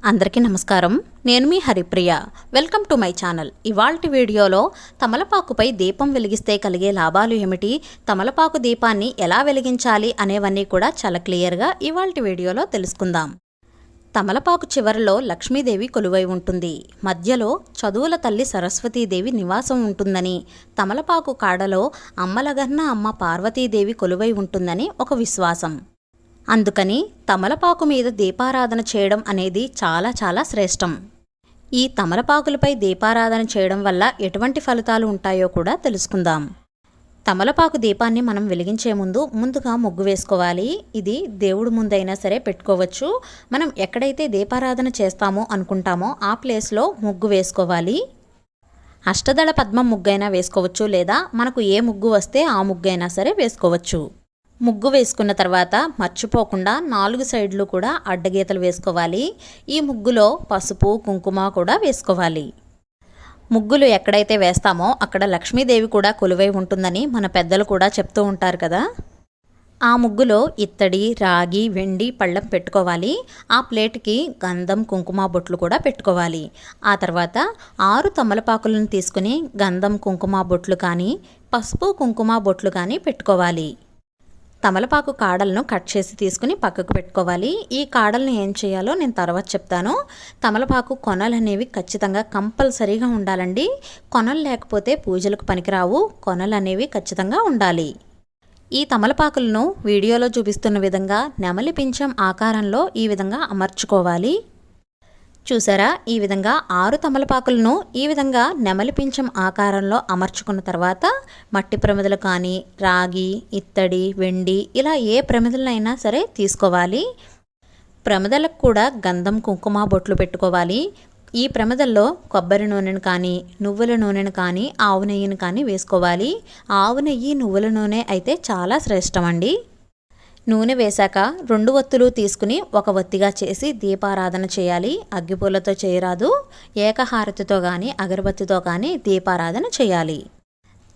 అందరికీ నమస్కారం. నేను మీ Haripriya. Welcome to my channel. ఇవాల్టి వీడియోలో తమలపాకుపై దీపం వెలిగిస్తే కలిగే లాభాలు ఏమిటి, తమలపాకు దీపాన్ని ఎలా వెలిగించాలి అనేవన్నీ కూడా చాలా క్లియర్గా ఇవాల్టి వీడియోలో తెలుసుకుందాం. తమలపాకు చివరలో లక్ష్మీదేవి కొలువై ఉంటుంది. మధ్యలో చదువుల తల్లి సరస్వతీదేవి నివాసం ఉంటుందని, తమలపాకు కాడలో అమ్మలగన్న అమ్మ పార్వతీదేవి కొలువై ఉంటుందని ఒక విశ్వాసం. అందుకని తమలపాకు మీద దీపారాధన చేయడం అనేది చాలా చాలా శ్రేష్టం. ఈ తమలపాకులపై దీపారాధన చేయడం వల్ల ఎటువంటి ఫలితాలు ఉంటాయో కూడా తెలుసుకుందాం. తమలపాకు దీపాన్ని మనం వెలిగించే ముందుగా ముగ్గు వేసుకోవాలి. ఇది దేవుడు ముందైనా సరే పెట్టుకోవచ్చు. మనం ఎక్కడైతే దీపారాధన చేస్తామో అనుకుంటామో ఆ ప్లేస్లో ముగ్గు వేసుకోవాలి. అష్టదళ పద్మం ముగ్గైనా వేసుకోవచ్చు, లేదా మనకు ఏ ముగ్గు వస్తే ఆ ముగ్గైనా సరే వేసుకోవచ్చు. ముగ్గు వేసుకున్న తర్వాత మర్చిపోకుండా 4 సైడ్లు కూడా అడ్డగీతలు వేసుకోవాలి. ఈ ముగ్గులో పసుపు కుంకుమ కూడా వేసుకోవాలి. ముగ్గులు ఎక్కడైతే వేస్తామో అక్కడ లక్ష్మీదేవి కూడా కొలువై ఉంటుందని మన పెద్దలు కూడా చెప్తూ ఉంటారు కదా. ఆ ముగ్గులో ఇత్తడి, రాగి, వెండి పళ్ళెం పెట్టుకోవాలి. ఆ ప్లేట్కి గంధం కుంకుమ బొట్లు కూడా పెట్టుకోవాలి. ఆ తర్వాత 6 తమలపాకులను తీసుకుని గంధం కుంకుమ బొట్లు కానీ పసుపు కుంకుమ బొట్లు కానీ పెట్టుకోవాలి. తమలపాకు కాడలను కట్ చేసి తీసుకుని పక్కకు పెట్టుకోవాలి. ఈ కాడలను ఏం చేయాలో నేను తర్వాత చెప్తాను. తమలపాకు కొనలు అనేవి ఖచ్చితంగా కంపల్సరీగా ఉండాలండి. కొనలు లేకపోతే పూజలకు పనికిరావు. కొనలు అనేవి ఖచ్చితంగా ఉండాలి. ఈ తమలపాకులను వీడియోలో చూపిస్తున్న విధంగా నెమలి పింఛం ఆకారంలో ఈ విధంగా అమర్చుకోవాలి. చూసారా, ఈ విధంగా 6 తమలపాకులను ఈ విధంగా నెమలి పింఛం ఆకారంలో అమర్చుకున్న తర్వాత మట్టి ప్రమిదలు కానీ రాగి, ఇత్తడి, వెండి ఇలా ఏ ప్రమిదలైనా సరే తీసుకోవాలి. ప్రమిదలకు కూడా గంధం కుంకుమ బొట్లు పెట్టుకోవాలి. ఈ ప్రమిదల్లో కొబ్బరి నూనెను కానీ నువ్వుల నూనెను కానీ ఆవు నెయ్యిని కానీ వేసుకోవాలి. ఆవు నెయ్యి నువ్వుల నూనె అయితే చాలా శ్రేష్టం అండి. నూనె వేశాక 2 ఒత్తులు తీసుకుని 1 ఒత్తిగా చేసి దీపారాధన చేయాలి. అగ్గిపూలతో చేయరాదు. ఏకహారతితో కానీ అగరబత్తితో కానీ దీపారాధన చేయాలి.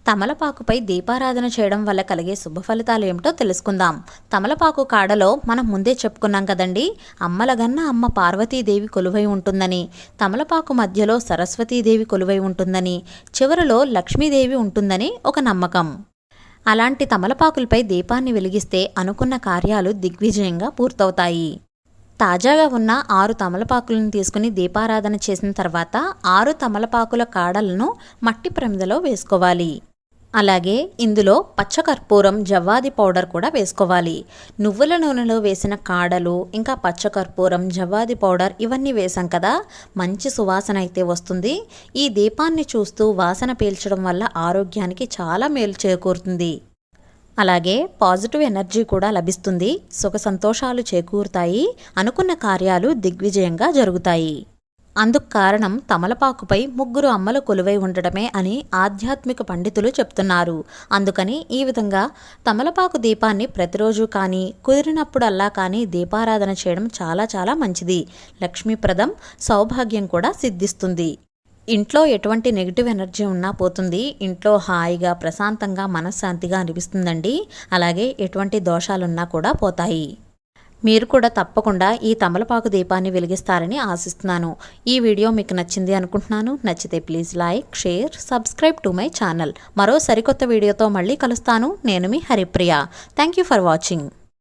తమలపాకుపై దీపారాధన చేయడం వల్ల కలిగే శుభ ఫలితాలు ఏమిటో తెలుసుకుందాం. తమలపాకు కాడలో మనం ముందే చెప్పుకున్నాం కదండి, అమ్మలగన్న అమ్మ పార్వతీదేవి కొలువై ఉంటుందని, తమలపాకు మధ్యలో సరస్వతీదేవి కొలువై ఉంటుందని, చివరలో లక్ష్మీదేవి ఉంటుందని ఒక నమ్మకం. అలాంటి తమలపాకులపై దీపాన్ని వెలిగిస్తే అనుకున్న కార్యాలు దిగ్విజయంగా పూర్తవుతాయి. తాజాగా ఉన్న 6 తమలపాకులను తీసుకుని దీపారాధన చేసిన తర్వాత 6 తమలపాకుల కాడలను మట్టి ప్రమిదలో వేసుకోవాలి. అలాగే ఇందులో పచ్చకర్పూరం, జవ్వాది పౌడర్ కూడా వేసుకోవాలి. నువ్వుల నూనెలో వేసిన కాడలు, ఇంకా పచ్చకర్పూరం, జవ్వాది పౌడర్ ఇవన్నీ వేసాం కదా, మంచి సువాసన అయితే వస్తుంది. ఈ దీపాన్ని చూస్తూ వాసన పీల్చడం వల్ల ఆరోగ్యానికి చాలా మేలు చేకూరుతుంది. అలాగే పాజిటివ్ ఎనర్జీ కూడా లభిస్తుంది. సుఖ సంతోషాలు చేకూరుతాయి. అనుకున్న కార్యాలు దిగ్విజయంగా జరుగుతాయి. అందుకు కారణం తమలపాకుపై 3 అమ్మలు కొలువై ఉండడమే అని ఆధ్యాత్మిక పండితులు చెప్తున్నారు. అందుకని ఈ విధంగా తమలపాకు దీపాన్ని ప్రతిరోజు కానీ కుదిరినప్పుడల్లా కానీ దీపారాధన చేయడం చాలా చాలా మంచిది. లక్ష్మీప్రదం, సౌభాగ్యం కూడా సిద్ధిస్తుంది. ఇంట్లో ఎటువంటి నెగిటివ్ ఎనర్జీ ఉన్నా పోతుంది. ఇంట్లో హాయిగా ప్రశాంతంగా మనశ్శాంతిగా అనిపిస్తుందండి. అలాగే ఎటువంటి దోషాలున్నా కూడా పోతాయి. మీరు కూడా తప్పకుండా ఈ తమలపాకు దీపాన్ని వెలిగిస్తారని ఆశిస్తున్నాను. ఈ వీడియో మీకు నచ్చింది అనుకుంటున్నాను. నచ్చితే please like, share, subscribe to my channel. మరో సరికొత్త వీడియోతో మళ్ళీ కలుస్తాను. నేను మీ Haripriya. Thank you for watching.